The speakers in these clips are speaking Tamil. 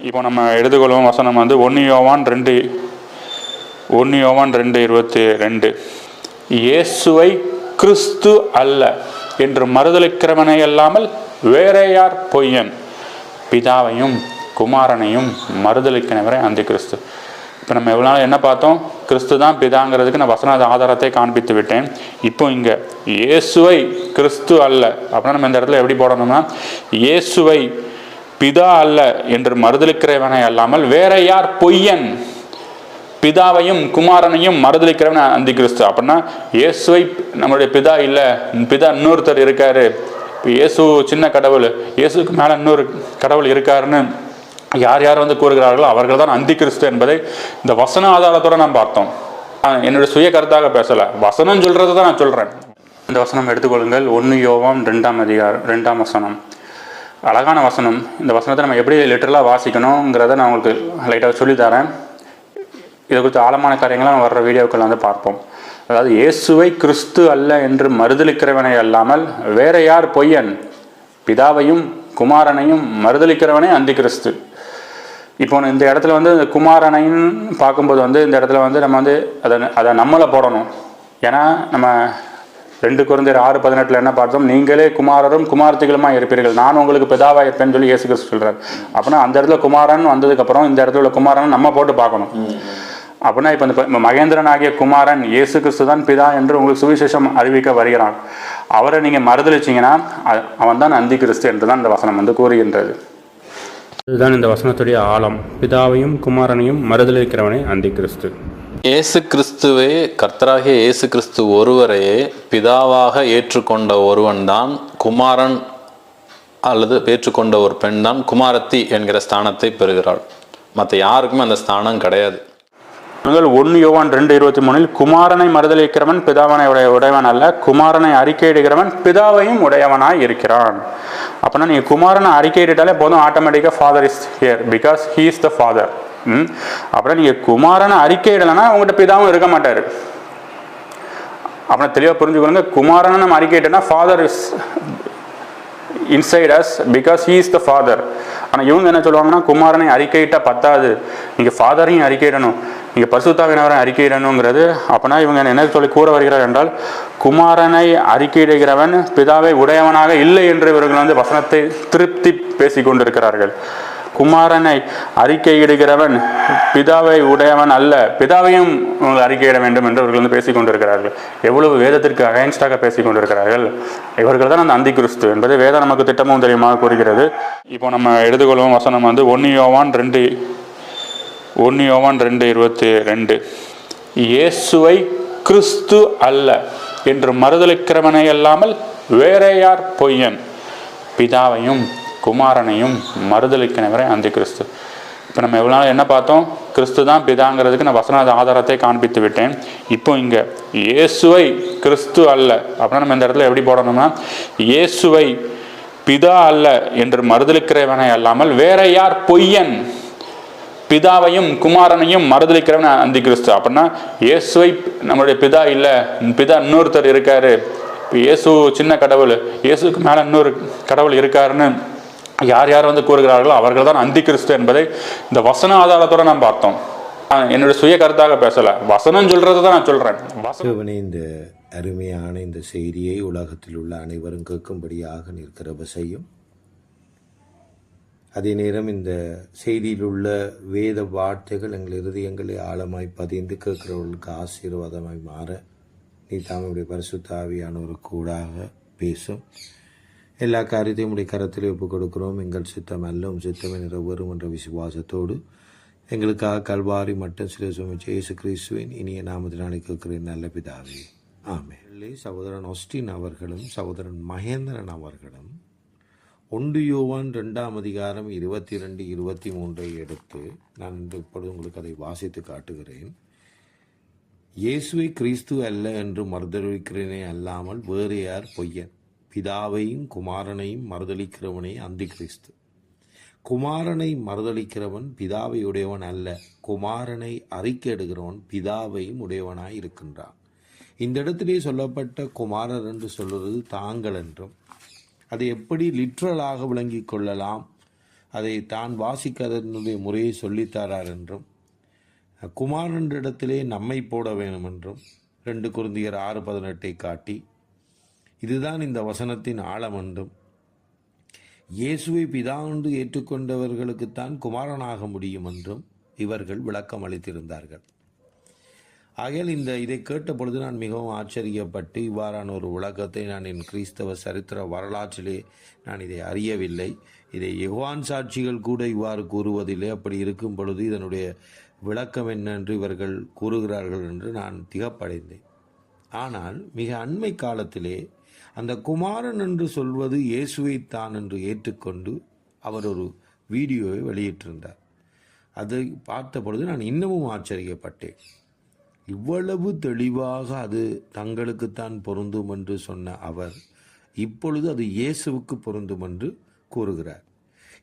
இப்போ நம்ம எடுத்துக்கொள்வோம் வசனம் வந்து 1 யோவான் 2:22. இயேசுவை கிறிஸ்து அல்ல என்று மறுதலிக்கிறவனை அல்லாமல் வேற யார் பொய்யன்? பிதாவையும் குமாரனையும் மறுதலிக்கிறவரே அந்த கிறிஸ்து. இப்போ நம்ம எவ்வளோ நாள் என்ன பார்த்தோம்? கிறிஸ்து தான் பிதாங்கிறதுக்கு நான் வசன ஆதாரத்தை காண்பித்து விட்டேன். இப்போ இங்கே இயேசுவை கிறிஸ்து அல்ல அப்படின்னா நம்ம இந்த இடத்துல எப்படி போடணும்னா, இயேசுவை பிதா அல்ல என்று மறுதலிக்கிறவனை அல்லாமல் வேற யார் பொய்யன்? பிதாவையும் குமாரனையும் மறுதலிக்கிறவன் அந்தி கிறிஸ்து. அப்படின்னா இயேசுவை நம்மளுடைய பிதா இல்லை, பிதா இன்னொருத்தர் இருக்காரு, இயேசு சின்ன கடவுள், இயேசுக்கு மேலே இன்னொரு கடவுள் இருக்காருன்னு யார் யார் வந்து கூறுகிறார்களோ அவர்கள் தான் அந்தி கிறிஸ்து என்பதை இந்த வசன ஆதாரத்தோடு நான் பார்த்தோம். என்னுடைய சுய கருத்தாக பேசலை, வசனம் சொல்கிறது தான் நான் சொல்கிறேன். இந்த வசனம் எடுத்துக்கொள்ளுங்கள். 1 யோவான் 2:2 வசனம். அழகான வசனம். இந்த வசனத்தை நம்ம எப்படி லிட்டரலாக வாசிக்கணுங்கிறத நான் உங்களுக்கு லைட்டாக சொல்லித்தரேன். இதை குறித்து ஆழமான காரியங்களை நம்ம வர்ற வீடியோக்கள் வந்து பார்ப்போம். அதாவது இயேசுவை கிறிஸ்து அல்ல என்று மறுதலிக்கிறவனை அல்லாமல் வேற யார் பொய்யன்? பிதாவையும் குமாரனையும் மறுதலிக்கிறவனே அந்தி கிறிஸ்து. இப்போ இந்த இடத்துல வந்து குமாரனைன்னு பார்க்கும்போது வந்து இந்த இடத்துல வந்து நம்ம வந்து அதை நம்மளை போடணும். ஏன்னா நம்ம 2 கொரிந்தியர் 6:18 என்ன பார்த்தோம்? நீங்களே குமாரரும் குமாரத்திகளுமாக இருப்பீர்கள், நான் உங்களுக்கு பிதாவாக இருப்பேன்னு சொல்லி இயேசு கிறிஸ்து சொல்கிறார். அப்படின்னா அந்த இடத்துல குமாரன் வந்ததுக்கப்புறம் இந்த இடத்துல உள்ள குமாரன் நம்ம போட்டு பார்க்கணும். அப்படின்னா இப்போ இந்த மகேந்திரன் ஆகிய குமாரன் இயேசு கிறிஸ்து தான் பிதா என்று உங்களுக்கு சுவிசேஷம் அறிவிக்க வருகிறான். அவரை நீங்கள் மறுதலிச்சிங்கன்னா அவன் தான் அந்தி கிறிஸ்து என்று தான் இந்த வசனம் வந்து கூறுகின்றது. இதுதான் இந்த வசனத்துடைய ஆழம். பிதாவையும் குமாரனையும் மறுதலிக்கிறவனே அந்தி கிறிஸ்து. இயேசு கிறிஸ்துவே கர்த்தராகிய இயேசு கிறிஸ்து ஒருவரையே பிதாவாக ஏற்றுக்கொண்ட ஒருவன் தான் குமாரன், அல்லது ஏற்றுக்கொண்ட ஒரு பெண் தான் குமாரத்தி என்கிற ஸ்தானத்தை பெறுகிறாள். மற்ற யாருக்குமே அந்த ஸ்தானம் கிடையாது. 1 யோவான் 2:23 குமாரனை மறுதலிக்கிறவன் பிதாவனை உடையவன் அல்ல, குமாரனை அறிக்கையிடுகிறவன் பிதாவையும் உடையவனாய் இருக்கிறான். அப்படின்னா நீங்கள் குமாரனை அறிக்கையிட்டாலே போதும், ஆட்டோமேட்டிக்காக father is here because he is the father. அப்படின்னா நீங்கள் குமாரனை அறிக்கையிடலைன்னா உங்கள்கிட்ட பிதாவும் இருக்க மாட்டார். அப்படின்னா தெளிவாக புரிஞ்சுக்கொள்ளுங்க. குமாரனை நம்ம அறிக்கையிட்டோன்னா father is inside us because he is the father. ஆனால் இவங்க என்ன சொல்லுவாங்கன்னா, குமாரனை அறிக்கையிட்டால் பத்தாது, நீங்கள் ஃபாதரையும் அறிக்கையிடணும், நீங்கள் பரிசுத்தாவினவரை அறிக்கையிடணுங்கிறது. அப்படின்னா இவங்க என்ன சொல்லி கூற வருகிறார் என்றால், குமாரனை அறிக்கையிடுகிறவன் பிதாவை உடையவனாக இல்லை என்று இவர்கள் வந்து வசனத்தை திருப்தி பேசி கொண்டிருக்கிறார்கள். குமாரனை அறிக்கையிடுகிறவன் பிதாவை உடையவன் அல்ல, பிதாவையும் அறிக்கையிட வேண்டும் என்று இவர்கள் வந்து பேசிக் கொண்டிருக்கிறார்கள். எவ்வளவு வேதத்திற்கு அகைன்ஸ்டாக பேசிக் கொண்டிருக்கிறார்கள். இவர்கள் தான் அந்த அந்தி கிறிஸ்து என்பதை வேதம் நமக்கு திட்டமும் தெரியுமாக கூறுகிறது. இப்போ நம்ம எடுத்துக்கொள்வோம் வசனம் வந்து 1 யோவான் 2:22. இயேசுவை கிறிஸ்து அல்ல என்று மறுதலிக்கிறவனை அல்லாமல் வேற யார் பொய்யன்? பிதாவையும் குமாரனையும் மறுதலிக்கிறவரே அந்த கிறிஸ்து. இப்போ நம்ம எவ்வளோ நாள் என்ன பார்த்தோம்? கிறிஸ்து தான் பிதாங்கிறதுக்கு நான் வசன ஆதாரத்தை காண்பித்து விட்டேன். இப்போ இங்கே இயேசுவை கிறிஸ்து அல்ல அப்படின்னா நம்ம இந்த இடத்துல எப்படி போடணும்னா, இயேசுவை பிதா அல்ல என்று மறுதலிக்கிறவனை அல்லாமல் வேற யார் பொய்யன்? பிதாவையும் குமாரனையும் மறுதலிக்கிறவன் அந்தி கிறிஸ்து. அப்படின்னா இயேசுவை நம்மளுடைய பிதா இல்லை, பிதா இன்னொருத்தர் இருக்காரு, இயேசு சின்ன கடவுள், இயேசுக்கு மேலே இன்னொரு கடவுள் இருக்காருன்னு யார் யார் வந்து கூறுகிறார்களோ அவர்கள் தான் அந்தி கிறிஸ்து என்பதை இந்த வசன ஆதாரத்தோடு நான் பார்த்தோம். என்னுடைய சுய கருத்தாக பேசலை, வசனம் சொல்கிறது தான் நான் சொல்கிறேன். இந்த அருமையான இந்த செய்தியை உலகத்தில் உள்ள அனைவரும் கேட்கும்படியாக நிற்கிற செய்யும். அதே நேரம் இந்த செய்தியில் உள்ள வேத வார்த்தைகள் எங்கள் இருதயங்களை ஆழமாய் பதிந்து கேட்கிறவர்களுக்கு ஆசீர்வாதமாய் மாற நீ தாமுடைய பரிசுத்த ஆவியானவருக்கு கூடாக பேசும். எல்லா காரியத்தையும் உடைய கரத்தில் ஒப்புக் கொடுக்கிறோம். எங்கள் சித்தம் அல்ல, சித்தமே நிறைவேறும் என்ற விசுவாசத்தோடு எங்களுக்காக கல்வாரி மட்டும் சில சுமிச்ச இயேசு கிறிஸ்துவின் இனிய நாமத்தினாலே கேட்கிறேன் நல்ல பிதாவே, ஆமென். சகோதரன் ஆஸ்டின் அவர்களும் சகோதரன் மகேந்திரன் அவர்களும் 1 யோவான் 2:22-23 எடுத்து நான் இப்பொழுது உங்களுக்கு அதை வாசித்து காட்டுகிறேன். இயேசுவை கிறிஸ்து அல்ல என்று மறுதலிக்கிறவனே அல்லாமல் வேறு யார் பொய்யன்? பிதாவையும் குமாரனையும் மறுதலிக்கிறவனே அந்தி கிறிஸ்து. குமாரனை மறுதலிக்கிறவன் பிதாவை உடையவன் அல்ல, குமாரனை அறிக்கையிடுகிறவன் பிதாவையும் உடையவனாய் இருக்கின்றான். இந்த இடத்திலே சொல்லப்பட்ட குமாரர் என்று சொல்வது தாங்கள் என்றும், அதை எப்படி லிட்ரலாக விளங்கி கொள்ளலாம் அதை தான் வாசிக்காதனுடைய முறையை சொல்லித்தாரார் என்றும், குமாரனிடத்திலே நம்மை போட வேணும் என்றும் 2 கொரிந்தியர் 6:18 காட்டி, இதுதான் இந்த வசனத்தின் ஆழம் என்றும், இயேசுவை பிதா என்று ஏற்றுக்கொண்டவர்களுக்குத்தான் குமாரனாக முடியும் என்றும் இவர்கள் விளக்கம் அளித்திருந்தார்கள். ஆகையால் இதை கேட்ட பொழுது நான் மிகவும் ஆச்சரியப்பட்டு, இவ்வாறான ஒரு விளக்கத்தை நான் என் கிறிஸ்தவ சரித்திர வரலாற்றிலே நான் இதை அறியவில்லை. இதை யெகோவான் சாட்சிகள் கூட இவ்வாறு கூறுவதில்லை. அப்படி இருக்கும் பொழுது இதனுடைய விளக்கம் என்னென்று இவர்கள் கூறுகிறார்கள் என்று நான் திகப்படைந்தேன். ஆனால் மிக அண்மை காலத்திலே அந்த குமாரன் என்று சொல்வது இயேசுவைத்தான் என்று ஏற்றுக்கொண்டு அவர் ஒரு வீடியோவை வெளியிட்டிருந்தார். அதை பார்த்த பொழுது நான் இன்னமும் ஆச்சரியப்பட்டேன். இவ்வளவு தெளிவாக அது தங்களுக்குத்தான் பொருந்தும் என்று சொன்ன அவர் இப்பொழுது அது இயேசுவுக்கு பொருந்தும் என்று கூறுகிறார்.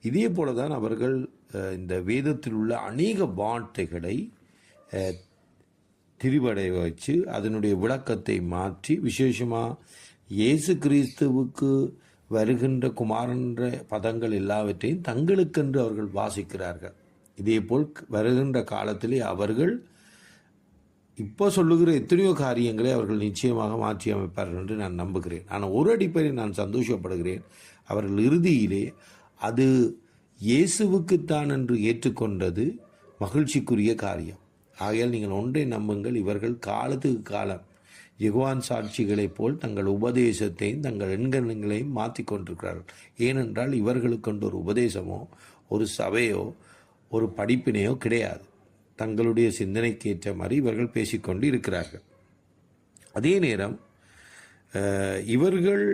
இதே போலதான் அவர்கள் இந்த வேதத்தில் உள்ள அநேக வார்த்தைகளை திரிவடைய வச்சு அதனுடைய விளக்கத்தை மாற்றி, விசேஷமாக இயேசு கிறிஸ்துவுக்கு வருகின்ற குமாரன்ற பதங்கள் எல்லாவற்றையும் தங்களுக்கென்று அவர்கள் வாசிக்கிறார்கள். இதேபோல் வருகின்ற காலத்திலே அவர்கள் இப்போ சொல்லுகிற எத்தனையோ காரியங்களை அவர்கள் நிச்சயமாக மாற்றி அமைப்பார்கள் என்று நான் நம்புகிறேன். ஆனால் ஒரு அடிப்படையில் நான் சந்தோஷப்படுகிறேன், அவர்கள் இறுதியிலே அது இயேசுவுக்குத்தான் என்று ஏற்றுக்கொண்டது மகிழ்ச்சிக்குரிய காரியம். ஆகையால் நீங்கள் ஒன்றை நம்புங்கள், இவர்கள் காலத்துக்கு காலம் யெகோவான் சாட்சிகளைப் போல் தங்கள் உபதேசத்தையும் தங்கள் எண்களையும் மாற்றி கொண்டிருக்கிறார்கள். ஏனென்றால் இவர்களுக்கென்று ஒரு உபதேசமோ ஒரு சபையோ ஒரு படிப்பினையோ கிடையாது. தங்களுடைய சிந்தனைக்கேற்ற மாதிரி இவர்கள் பேசிக்கொண்டு இருக்கிறார்கள். அதே நேரம் இவர்கள்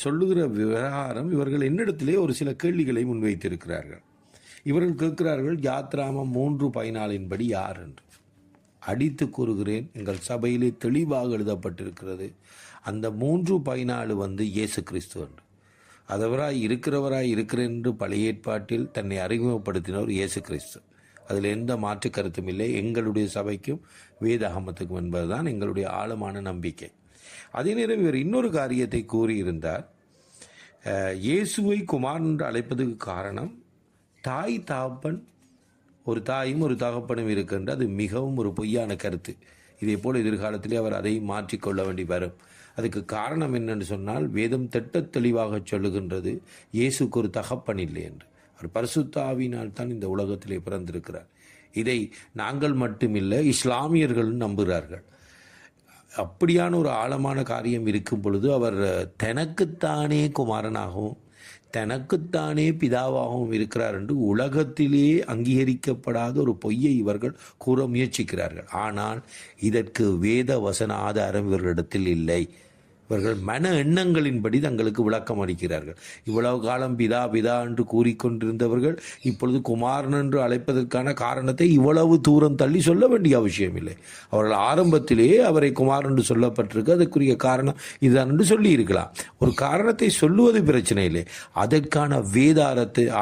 சொல்லுகிற விவகாரம், இவர்கள் என்னிடத்திலே ஒரு சில கேள்விகளை முன்வைத்திருக்கிறார்கள். இவர்கள் கேட்கிறார்கள், யாத்ராமம் 3:14 யார் என்று. அடித்து கூறுகிறேன், எங்கள் சபையிலே தெளிவாக எழுதப்பட்டிருக்கிறது. அந்த 3:14 இயேசு கிறிஸ்து என்று. அதவராய் இருக்கிறேன் என்று பழைய ஏற்பாட்டில் தன்னை அறிமுகப்படுத்தினவர் இயேசு கிறிஸ்து. அதில் எந்த மாற்று கருத்தும் இல்லை. எங்களுடைய சபைக்கும் வேதாகமத்துக்கும் என்பதுதான் எங்களுடைய ஆழமான நம்பிக்கை. அதே நேரம் இவர் இன்னொரு காரியத்தை கூறியிருந்தார். இயேசுவை குமாரன் என்று அழைப்பதற்கு காரணம், தாய் தகப்பன், ஒரு தாயும் ஒரு தகப்பனும் இருக்கின்ற, அது மிகவும் ஒரு பொய்யான கருத்து. இதே போல் எதிர்காலத்திலே அவர் அதை மாற்றிக்கொள்ள வேண்டி வரும். அதுக்கு காரணம் என்னென்று சொன்னால், வேதம் திட்டத் தெளிவாக சொல்லுகின்றது, இயேசுக்கு ஒரு தகப்பன் இல்லை என்று. அவர் பரிசுத்த ஆவியினால் தான் இந்த உலகத்திலே பிறந்திருக்கிறார். இதை நாங்கள் மட்டுமில்லை, இஸ்லாமியர்கள் நம்புகிறார்கள். அப்படியான ஒரு ஆழமான காரியம் இருக்கும் பொழுது அவர் தனக்குத்தானே குமாரனாகவும் தனக்குத்தானே பிதாவாகவும் இருக்கிறார் என்று உலகத்திலே அங்கீகரிக்கப்படாத ஒரு பொய்யை இவர்கள் கூற முயற்சிக்கிறார்கள். ஆனால் இதற்கு வேத வசன ஆதாரம் இவர்களிடத்தில் இல்லை. இவர்கள் மன எண்ணங்களின்படி தங்களுக்கு விளக்கம் அளிக்கிறார்கள். இவ்வளவு காலம் பிதா பிதா என்று கூறிக்கொண்டிருந்தவர்கள் இப்பொழுது குமாரன் என்று அழைப்பதற்கான காரணத்தை இவ்வளவு தூரம் தள்ளி சொல்ல வேண்டிய அவசியம் இல்லை. அவர்கள் ஆரம்பத்திலேயே அவரை குமாரன் என்று சொல்லப்பட்டிருக்கு, அதற்குரிய காரணம் இதுதான் என்று சொல்லி இருக்கலாம். ஒரு காரணத்தை சொல்லுவது பிரச்சனை இல்லை, அதற்கான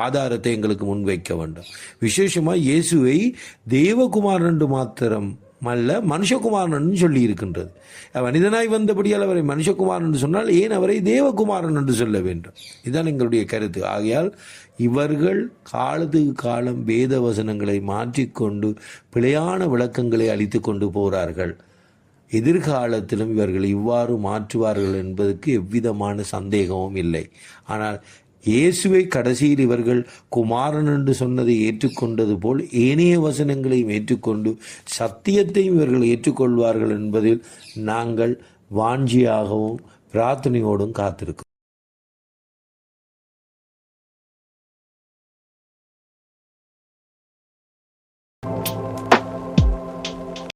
ஆதாரத்தை எங்களுக்கு முன்வைக்க வேண்டும். விசேஷமாக இயேசுவை தேவகுமாரன் என்று மாத்திரம் அல்ல, மனுஷகுமாரன் சொல்லி இருக்கின்றது. மனிதனாய் வந்தபடியால் அவரை மனுஷகுமாரன் என்று சொன்னால் ஏன் அவரை தேவகுமாரன் என்று சொல்ல வேண்டும்? இதுதான் எங்களுடைய கருத்து. ஆகையால் இவர்கள் காலத்துக்கு காலம் வேத வசனங்களை மாற்றிக்கொண்டு பிழையான விளக்கங்களை அளித்து கொண்டு போகிறார்கள். எதிர்காலத்திலும் இவர்கள் இவ்வாறு மாற்றுவார்கள் என்பதற்கு எவ்விதமான சந்தேகமும் இல்லை. ஆனால் இயேசுவை கடைசியில் இவர்கள் குமாரன் என்று சொன்னதை ஏற்றுக்கொண்டது போல் ஏனைய வசனங்களையும் ஏற்றுக்கொண்டு சத்தியத்தையும் இவர்கள் ஏற்றுக்கொள்வார்கள் என்பதில் நாங்கள் வாஞ்சியாகவும் பிரார்த்தனையோடும் காத்திருக்கிறோம்.